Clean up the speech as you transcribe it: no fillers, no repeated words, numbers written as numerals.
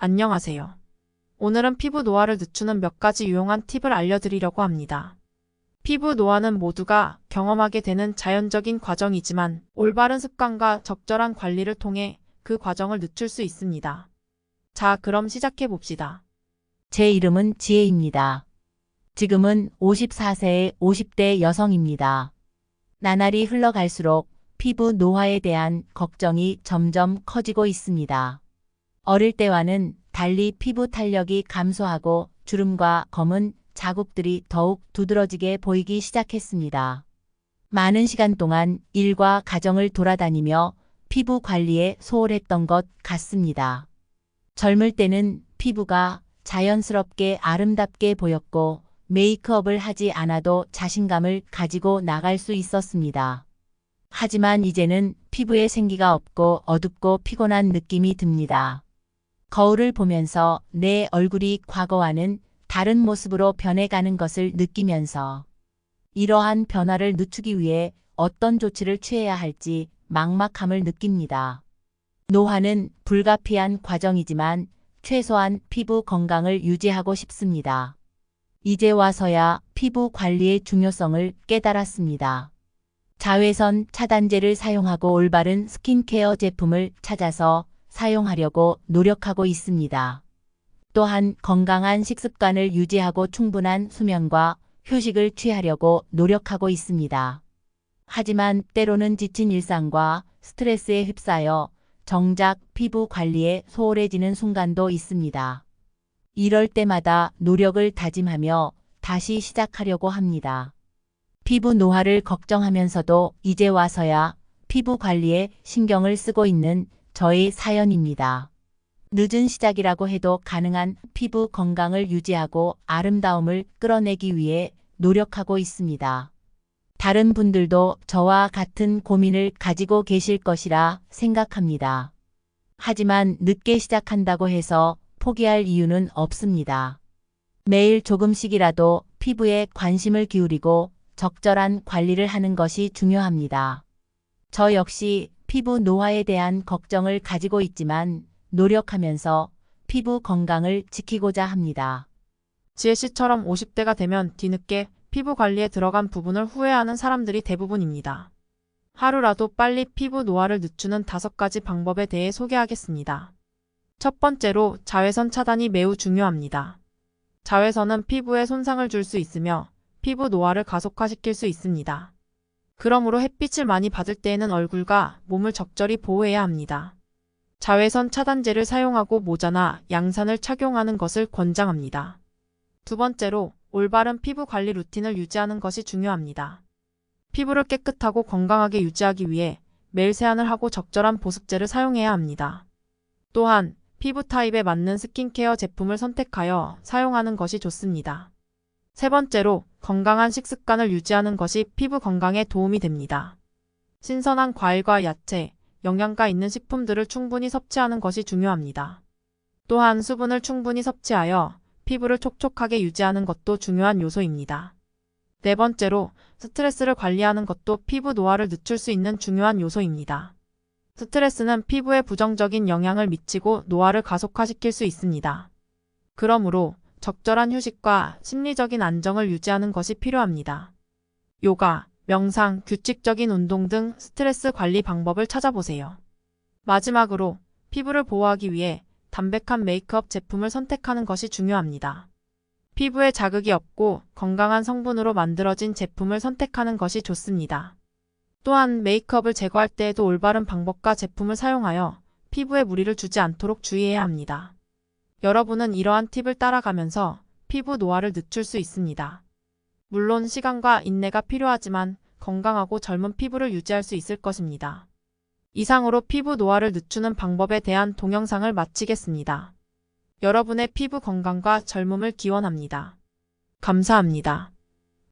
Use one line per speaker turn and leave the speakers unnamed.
안녕하세요. 오늘은 피부 노화를 늦추는 몇 가지 유용한 팁을 알려드리려고 합니다. 피부 노화는 모두가 경험하게 되는 자연적인 과정이지만 올바른 습관과 적절한 관리를 통해 그 과정을 늦출 수 있습니다. 자, 그럼 시작해 봅시다.
제 이름은 지혜입니다. 지금은 54세의 50대 여성입니다. 나날이 흘러갈수록 피부 노화에 대한 걱정이 점점 커지고 있습니다. 어릴 때와는 달리 피부 탄력이 감소하고 주름과 검은 자국들이 더욱 두드러지게 보이기 시작했습니다. 많은 시간 동안 일과 가정을 돌아다니며 피부 관리에 소홀했던 것 같습니다. 젊을 때는 피부가 자연스럽게 아름답게 보였고 메이크업을 하지 않아도 자신감을 가지고 나갈 수 있었습니다. 하지만 이제는 피부에 생기가 없고 어둡고 피곤한 느낌이 듭니다. 거울을 보면서 내 얼굴이 과거와는 다른 모습으로 변해가는 것을 느끼면서 이러한 변화를 늦추기 위해 어떤 조치를 취해야 할지 막막함을 느낍니다. 노화는 불가피한 과정이지만 최소한 피부 건강을 유지하고 싶습니다. 이제 와서야 피부 관리의 중요성을 깨달았습니다. 자외선 차단제를 사용하고 올바른 스킨케어 제품을 찾아서 사용하려고 노력하고 있습니다. 또한 건강한 식습관을 유지하고 충분한 수면과 휴식을 취하려고 노력하고 있습니다. 하지만 때로는 지친 일상과 스트레스에 휩싸여 정작 피부 관리에 소홀해지는 순간도 있습니다. 이럴 때마다 노력을 다짐하며 다시 시작하려고 합니다. 피부 노화를 걱정하면서도 이제 와서야 피부 관리에 신경을 쓰고 있는 저의 사연입니다. 늦은 시작이라고 해도 가능한 피부 건강을 유지하고 아름다움을 끌어내기 위해 노력하고 있습니다. 다른 분들도 저와 같은 고민을 가지고 계실 것이라 생각합니다. 하지만 늦게 시작한다고 해서 포기할 이유는 없습니다. 매일 조금씩이라도 피부에 관심을 기울이고 적절한 관리를 하는 것이 중요합니다. 저 역시 피부 노화에 대한 걱정을 가지고 있지만 노력하면서 피부 건강을 지키고자 합니다.
지혜 씨처럼 50대가 되면 뒤늦게 피부 관리에 들어간 부분을 후회하는 사람들이 대부분입니다. 하루라도 빨리 피부 노화를 늦추는 5가지 방법에 대해 소개하겠습니다. 첫 번째로 자외선 차단이 매우 중요합니다. 자외선은 피부에 손상을 줄 수 있으며 피부 노화를 가속화시킬 수 있습니다. 그러므로 햇빛을 많이 받을 때에는 얼굴과 몸을 적절히 보호해야 합니다. 자외선 차단제를 사용하고 모자나 양산을 착용하는 것을 권장합니다. 두 번째로 올바른 피부 관리 루틴을 유지하는 것이 중요합니다. 피부를 깨끗하고 건강하게 유지하기 위해 매일 세안을 하고 적절한 보습제를 사용해야 합니다. 또한 피부 타입에 맞는 스킨케어 제품을 선택하여 사용하는 것이 좋습니다. 세 번째로 건강한 식습관을 유지하는 것이 피부 건강에 도움이 됩니다. 신선한 과일과 야채, 영양가 있는 식품들을 충분히 섭취하는 것이 중요합니다. 또한 수분을 충분히 섭취하여 피부를 촉촉하게 유지하는 것도 중요한 요소입니다. 네 번째로 스트레스를 관리하는 것도 피부 노화를 늦출 수 있는 중요한 요소입니다. 스트레스는 피부에 부정적인 영향을 미치고 노화를 가속화시킬 수 있습니다. 그러므로 적절한 휴식과 심리적인 안정을 유지하는 것이 필요합니다. 요가, 명상, 규칙적인 운동 등 스트레스 관리 방법을 찾아보세요. 마지막으로 피부를 보호하기 위해 담백한 메이크업 제품을 선택하는 것이 중요합니다. 피부에 자극이 없고 건강한 성분으로 만들어진 제품을 선택하는 것이 좋습니다. 또한 메이크업을 제거할 때에도 올바른 방법과 제품을 사용하여 피부에 무리를 주지 않도록 주의해야 합니다. 여러분은 이러한 팁을 따라가면서 피부 노화를 늦출 수 있습니다. 물론 시간과 인내가 필요하지만 건강하고 젊은 피부를 유지할 수 있을 것입니다. 이상으로 피부 노화를 늦추는 방법에 대한 동영상을 마치겠습니다. 여러분의 피부 건강과 젊음을 기원합니다. 감사합니다.